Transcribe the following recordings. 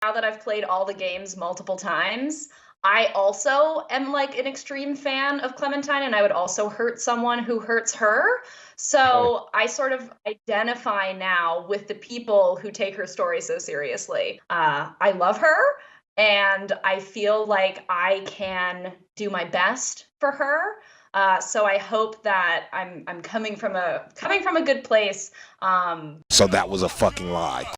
now that I've played all the games multiple times, I also am like an extreme fan of Clementine, and I would also hurt someone who hurts her. So I sort of identify now with the people who take her story so seriously. I love her, and I feel like I can do my best for her. So I hope that I'm coming from a good place. So that was a fucking lie.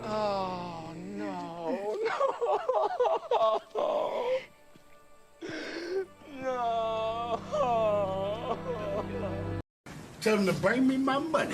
Oh, no. No. Tell them to bring me my money.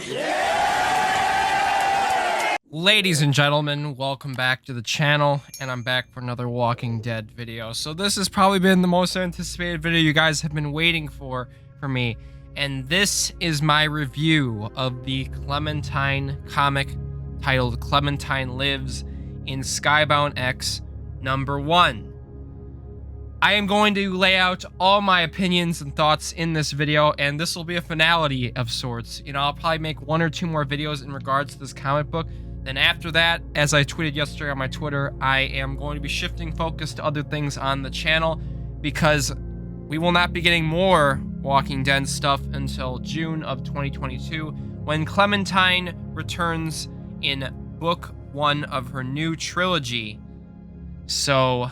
Ladies and gentlemen, welcome back to the channel, and I'm back for another Walking Dead video. So this has probably been the most anticipated video you guys have been waiting for me, and this is my review of the Clementine comic titled Clementine Lives in Skybound X #1. I am going to lay out all my opinions and thoughts in this video, and this will be a finality of sorts. You know, I'll probably make 1 or 2 more videos in regards to this comic book. Then after that, as I tweeted yesterday on my Twitter, I am going to be shifting focus to other things on the channel because we will not be getting more Walking Dead stuff until June of 2022 when Clementine returns in book 1 of her new trilogy. So,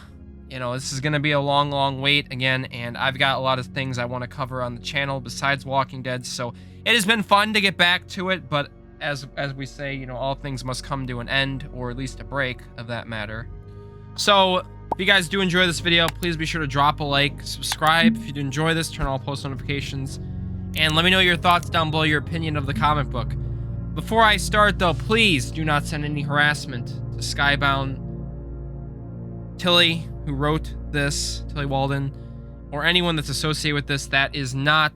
you know, this is going to be a long wait again, and I've got a lot of things I want to cover on the channel besides Walking Dead, so it has been fun to get back to it, but as we say, you know, all things must come to an end, or at least a break of that matter. So, if you guys do enjoy this video, please be sure to drop a like, subscribe if you do enjoy this, turn on all post notifications, and let me know your thoughts down below, your opinion of the comic book. Before I start, though, please do not send any harassment to Skybound, Tilly, who wrote this, Tilly Walden, or anyone that's associated with this. That is not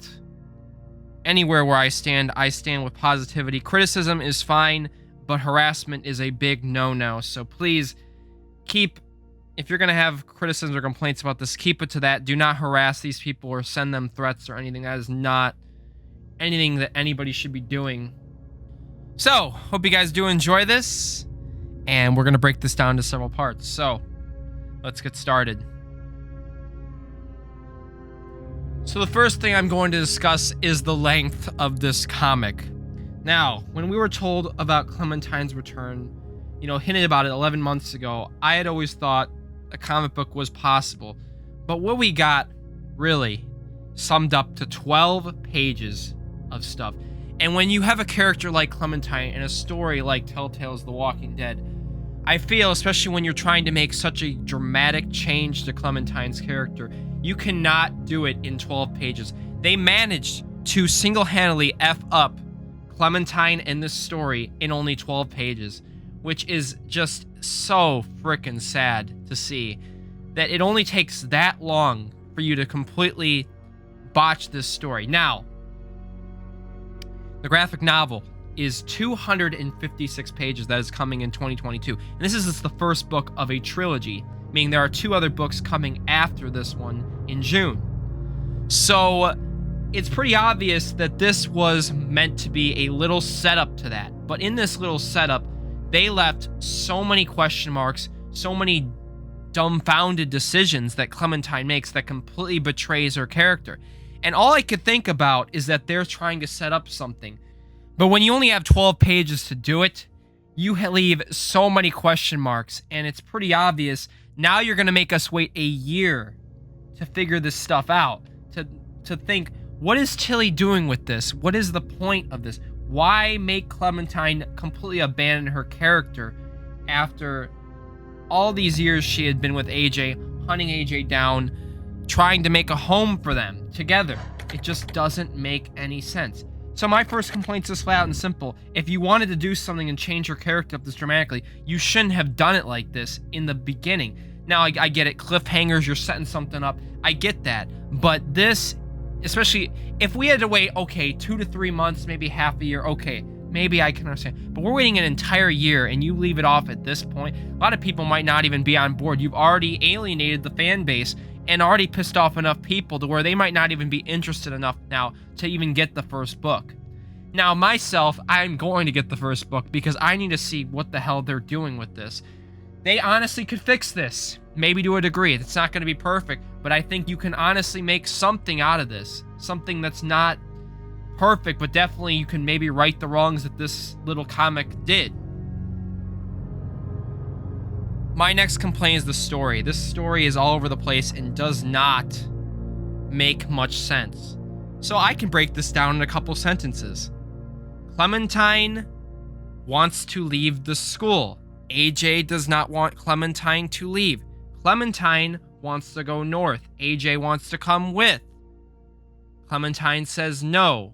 anywhere where I stand. I stand with positivity. Criticism is fine, but harassment is a big no-no. So please keep, if you're going to have criticisms or complaints about this, keep it to that. Do not harass these people or send them threats or anything. That is not anything that anybody should be doing. So, hope you guys do enjoy this, and we're going to break this down to several parts. So, let's get started. So the first thing I'm going to discuss is the length of this comic. Now, when we were told about Clementine's return, you know, hinted about it 11 months ago, I had always thought a comic book was possible. But what we got really summed up to 12 pages of stuff. And when you have a character like Clementine and a story like Telltale's The Walking Dead, I feel, especially when you're trying to make such a dramatic change to Clementine's character, you cannot do it in 12 pages. They managed to single-handedly F up Clementine and this story in only 12 pages, which is just so freaking sad to see that it only takes that long for you to completely botch this story. Now, the graphic novel is 256 pages that is coming in 2022. And this is the first book of a trilogy, meaning there are 2 other books coming after this one in June. So it's pretty obvious that this was meant to be a little setup to that. But in this little setup, they left so many question marks, so many dumbfounded decisions that Clementine makes that completely betrays her character. And all I could think about is that they're trying to set up something. But when you only have 12 pages to do it, you leave so many question marks, and it's pretty obvious. Now you're going to make us wait a year to figure this stuff out, to think, what is Tilly doing with this? What is the point of this? Why make Clementine completely abandon her character after all these years she had been with AJ, hunting AJ down, trying to make a home for them together? It just doesn't make any sense. So my first complaint's just flat out and simple. If you wanted to do something and change your character up this dramatically, you shouldn't have done it like this in the beginning. Now, I get it. Cliffhangers, you're setting something up. I get that. But this, especially if we had to wait, okay, 2 to 3 months, maybe half a year, okay, maybe I can understand. But we're waiting an entire year and you leave it off at this point. A lot of people might not even be on board. You've already alienated the fan base and already pissed off enough people to where they might not even be interested enough now to even get the first book. Now, myself, I'm going to get the first book because I need to see what the hell they're doing with this. They honestly could fix this, maybe to a degree. It's not going to be perfect, but I think you can honestly make something out of this. Something that's not perfect, but definitely you can maybe right the wrongs that this little comic did. My next complaint is the story. This story is all over the place and does not make much sense. So I can break this down in a couple sentences. Clementine wants to leave the school. AJ does not want Clementine to leave. Clementine wants to go north. AJ wants to come with. Clementine says no.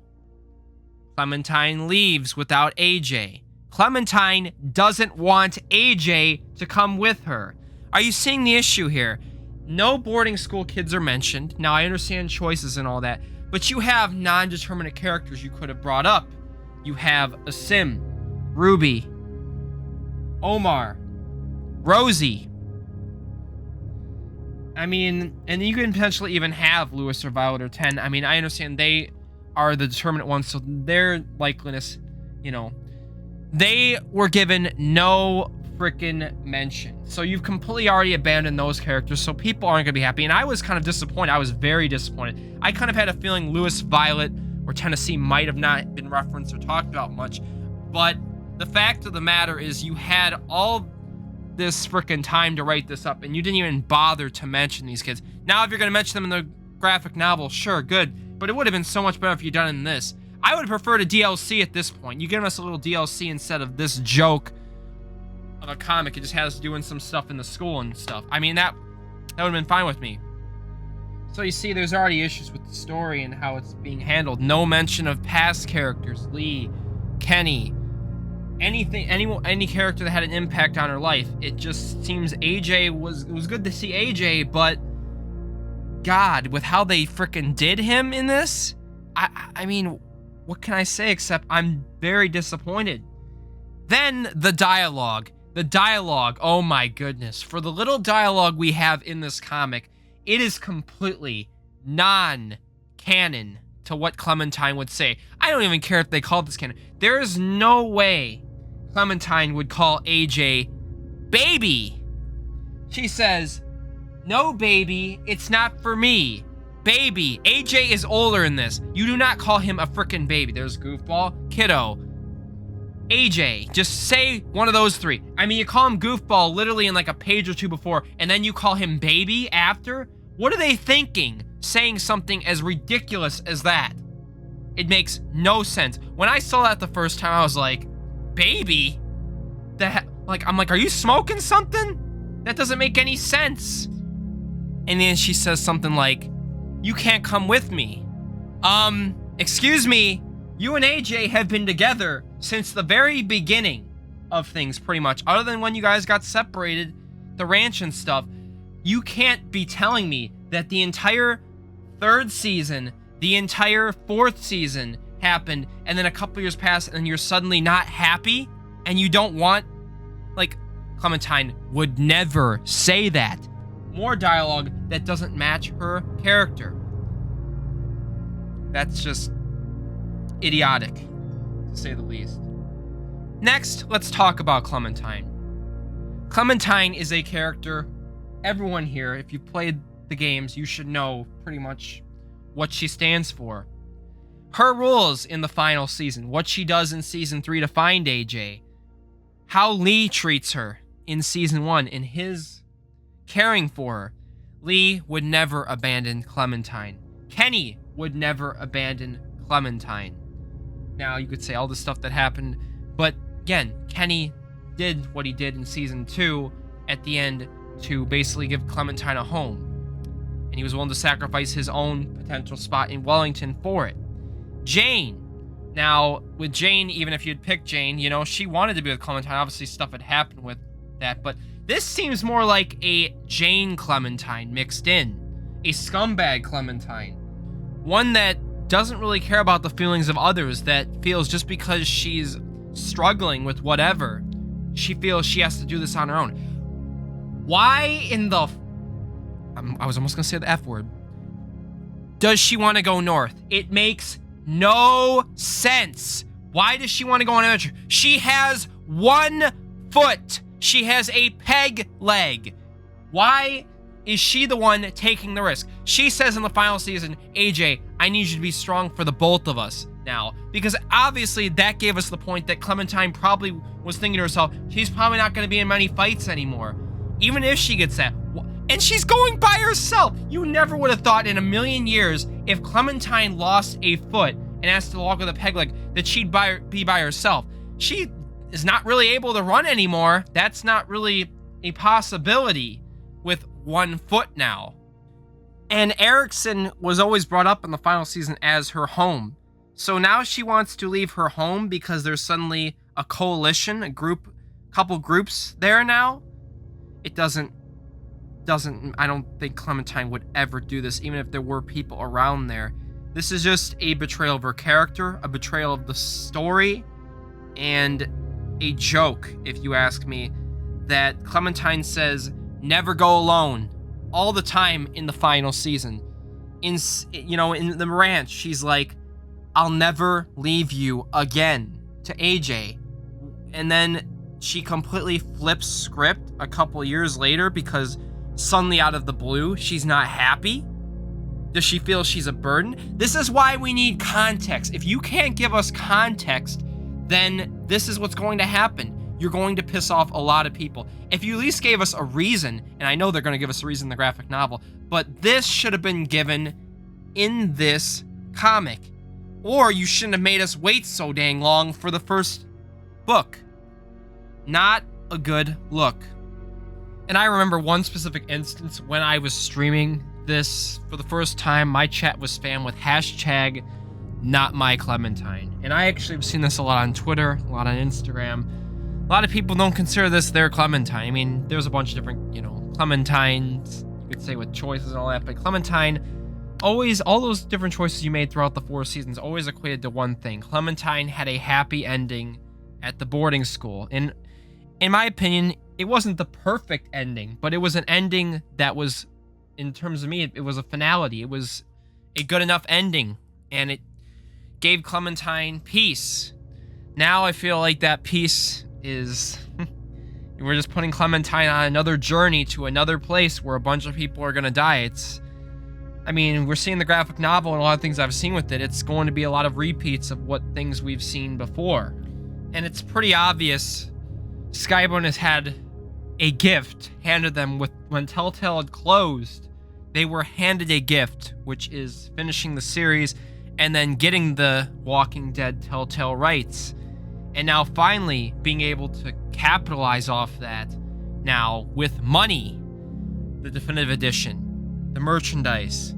Clementine leaves without AJ. Clementine doesn't want AJ to come with her. Are you seeing the issue here? No boarding school kids are mentioned. Now, I understand choices and all that, but you have non-determinate characters you could have brought up. You have Asim, Ruby, Omar, Rosie. I mean, and you can potentially even have Lewis or Violet or 10. I mean, I understand they are the determinate ones, so their likeliness, you know, they were given no freaking mention. So you've completely already abandoned those characters, so people aren't going to be happy. And I was kind of disappointed. I was very disappointed. I kind of had a feeling Lewis, Violet, or Tennessee might have not been referenced or talked about much. But the fact of the matter is you had all this freaking time to write this up, and you didn't even bother to mention these kids. Now, if you're going to mention them in the graphic novel, sure, good. But it would have been so much better if you'd done it in this. I would have preferred a DLC at this point. You give us a little DLC instead of this joke of a comic. It just has doing some stuff in the school and stuff. I mean, that would have been fine with me. So you see, there's already issues with the story and how it's being handled. No mention of past characters, Lee, Kenny, anything, any character that had an impact on her life. It just seems AJ it was good to see AJ, but God, with how they freaking did him in this, I mean, what can I say except I'm very disappointed. Then the dialogue. The dialogue, oh my goodness. For the little dialogue we have in this comic, it is completely non-canon to what Clementine would say. I don't even care if they call this canon. There is no way Clementine would call AJ baby. She says, no, baby, it's not for me. Baby. AJ is older in this. You do not call him a frickin' baby. There's goofball, kiddo, AJ. Just say one of those three. I mean, you call him goofball literally in like a page or two before, and then you call him baby after? What are they thinking, saying something as ridiculous as that? It makes no sense. When I saw that the first time, I was like, baby? I'm like, are you smoking something? That doesn't make any sense. And then she says something like, you can't come with me. Excuse me, you and AJ have been together since the very beginning of things, pretty much. Other than when you guys got separated, the ranch and stuff. You can't be telling me that the entire third season, the entire fourth season happened, and then a couple years pass, and you're suddenly not happy, and you don't want, like, Clementine would never say that. More dialogue that doesn't match her character. That's just idiotic, to say the least. Next, let's talk about Clementine. Clementine is a character, everyone here, if you've played the games, you should know pretty much what she stands for. Her rules in the final season, what she does in season 3 to find AJ, how Lee treats her in season 1, and his caring for her. Lee would never abandon Clementine. Kenny would never abandon Clementine. Now, you could say all the stuff that happened, but again, Kenny did what he did in season 2 at the end to basically give Clementine a home. And he was willing to sacrifice his own potential spot in Wellington for it. Jane. Now, with Jane, even if you'd picked Jane, you know, she wanted to be with Clementine. Obviously, stuff had happened with that, but this seems more like a Jane Clementine mixed in. A scumbag Clementine. One that doesn't really care about the feelings of others, that feels just because she's struggling with whatever, she feels she has to do this on her own. Why in the... I was almost going to say the F word. Does she want to go north? It makes no sense. Why does she want to go on an adventure? She has 1 foot. She has a peg leg. Why is she the one taking the risk? She says in the final season, AJ, I need you to be strong for the both of us now. Because obviously that gave us the point that Clementine probably was thinking to herself, she's probably not going to be in many fights anymore. Even if she gets that. And she's going by herself. You never would have thought in a million years, if Clementine lost a foot and has to walk with a peg leg, that she'd be by herself. She is not really able to run anymore. That's not really a possibility with 1 foot now. And Erickson was always brought up in the final season as her home. So now she wants to leave her home because there's suddenly a coalition, couple groups there now. It doesn't, I don't think Clementine would ever do this, even if there were people around there. This is just a betrayal of her character, a betrayal of the story, and a joke, if you ask me, that Clementine says, never go alone, all the time in the final season. In the ranch, she's like, I'll never leave you again, to AJ. And then she completely flips script a couple years later because suddenly out of the blue, she's not happy. Does she feel she's a burden? This is why we need context. If you can't give us context, then this is what's going to happen. You're going to piss off a lot of people. If you at least gave us a reason, and I know they're going to give us a reason in the graphic novel, but this should have been given in this comic. Or you shouldn't have made us wait so dang long for the first book. Not a good look. And I remember one specific instance when I was streaming this for the first time. My chat was spammed with hashtag #NotMyClementine. And I actually have seen this a lot on Twitter, a lot on Instagram. A lot of people don't consider this their Clementine. I mean, there's a bunch of different, Clementines, you could say, with choices and all that, but Clementine, always, all those different choices you made throughout the 4 seasons always equated to one thing. Clementine had a happy ending at the boarding school. And in my opinion, it wasn't the perfect ending, but it was an ending that was, in terms of me, it was a finality. It was a good enough ending, and it gave Clementine peace. Now I feel like that peace is... we're just putting Clementine on another journey to another place where a bunch of people are going to die. I mean, we're seeing the graphic novel and a lot of things I've seen with it. It's going to be a lot of repeats of what things we've seen before. And it's pretty obvious Skybound has had a gift handed them when Telltale had closed. They were handed a gift, which is finishing the series and then getting the Walking Dead Telltale rights. And now finally being able to capitalize off that now with money. The definitive edition, the merchandise.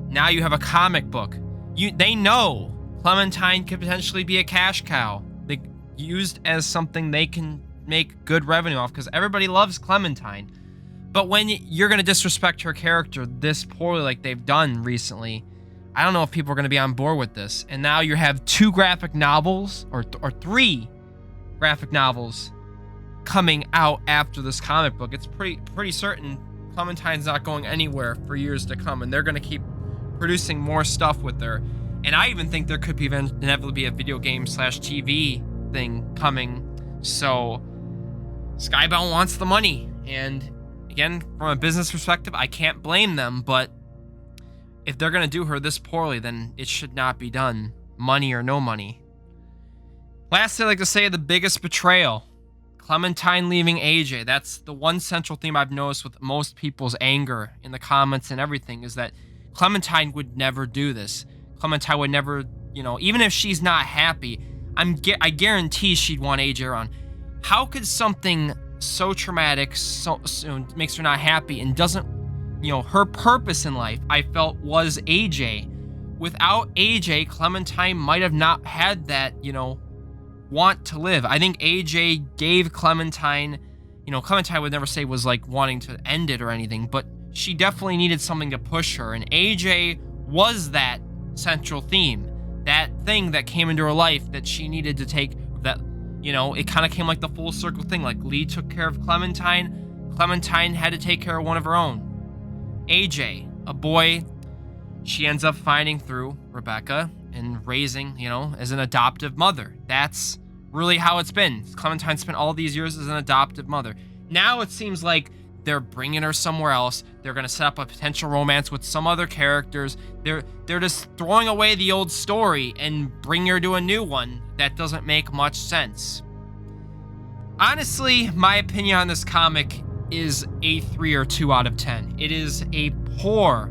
Now you have a comic book. They know Clementine could potentially be a cash cow. They used as something they can make good revenue off because everybody loves Clementine. But when you're going to disrespect her character this poorly like they've done recently, I don't know if people are going to be on board with this. And now you have 2 graphic novels or 3 graphic novels coming out after this comic book. It's pretty certain Clementine's not going anywhere for years to come, and they're going to keep producing more stuff with her. And I even think there could be inevitably be a video game / TV thing coming. So Skybound wants the money, and again, from a business perspective, I can't blame them, but if they're going to do her this poorly, then it should not be done, money or no money. Lastly, I'd like to say the biggest betrayal. Clementine leaving AJ. That's the one central theme I've noticed with most people's anger in the comments and everything, is that Clementine would never do this. Clementine would never, even if she's not happy, I guarantee she'd want AJ around. How could something so traumatic makes her not happy and doesn't, her purpose in life, I felt, was AJ. Without AJ, Clementine might have not had that, want to live. I think AJ gave Clementine, Clementine would never say was like wanting to end it or anything, but she definitely needed something to push her, and AJ was that central theme, that thing that came into her life that she needed to take, that You know, it kind of came like the full circle thing. Like, Lee took care of Clementine. Clementine had to take care of one of her own. AJ, a boy she ends up finding through Rebecca and raising, you know, as an adoptive mother. That's really how it's been. Clementine spent all these years as an adoptive mother. Now it seems like they're bringing her somewhere else. They're going to set up a potential romance with some other characters. They're just throwing away the old story and bringing her to a new one that doesn't make much sense. Honestly, my opinion on this comic is a 3 or 2 out of 10. It is a poor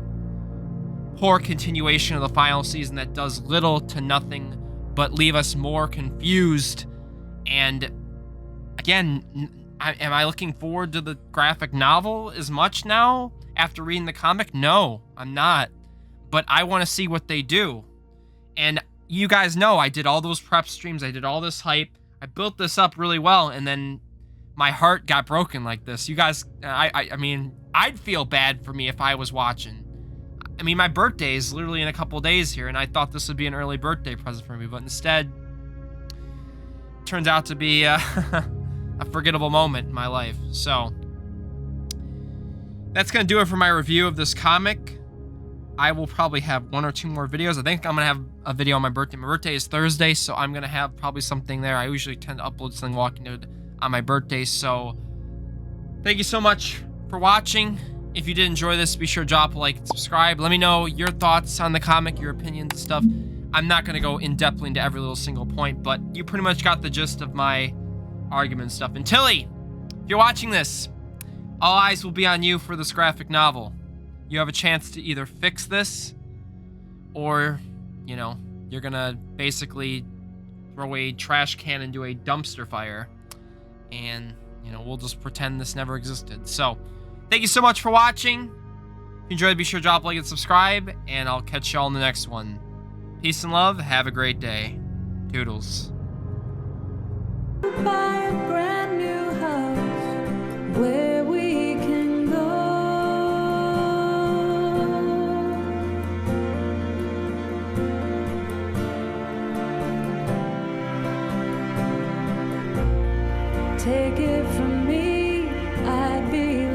continuation of the final season that does little to nothing but leave us more confused. And again, am I looking forward to the graphic novel as much now after reading the comic? No, I'm not. But I want to see what they do. And you guys know I did all those prep streams. I did all this hype. I built this up really well, and then my heart got broken like this. You guys, I mean, I'd feel bad for me if I was watching. I mean, my birthday is literally in a couple days here, and I thought this would be an early birthday present for me, but instead, it turns out to be a forgettable moment in my life. So, that's going to do it for my review of this comic. I will probably have 1 or 2 more videos. I think I'm going to have a video on my birthday. My birthday is Thursday, so I'm going to have probably something there. I usually tend to upload something Walking Dead on my birthday, so thank you so much for watching. If you did enjoy this, be sure to drop a like and subscribe. Let me know your thoughts on the comic, your opinions and stuff. I'm not going to go in-depthly into every little single point, but you pretty much got the gist of my argument and stuff. And Tilly, if you're watching this, all eyes will be on you for this graphic novel. You have a chance to either fix this, or, you know, you're gonna basically throw a trash can into a dumpster fire, and, you know, we'll just pretend this never existed. So, thank you so much for watching. If you enjoyed, be sure to drop a like and subscribe, and I'll catch y'all in the next one. Peace and love. Have a great day. Toodles. Buy a brand new house where we can go. Take it from me, I'd be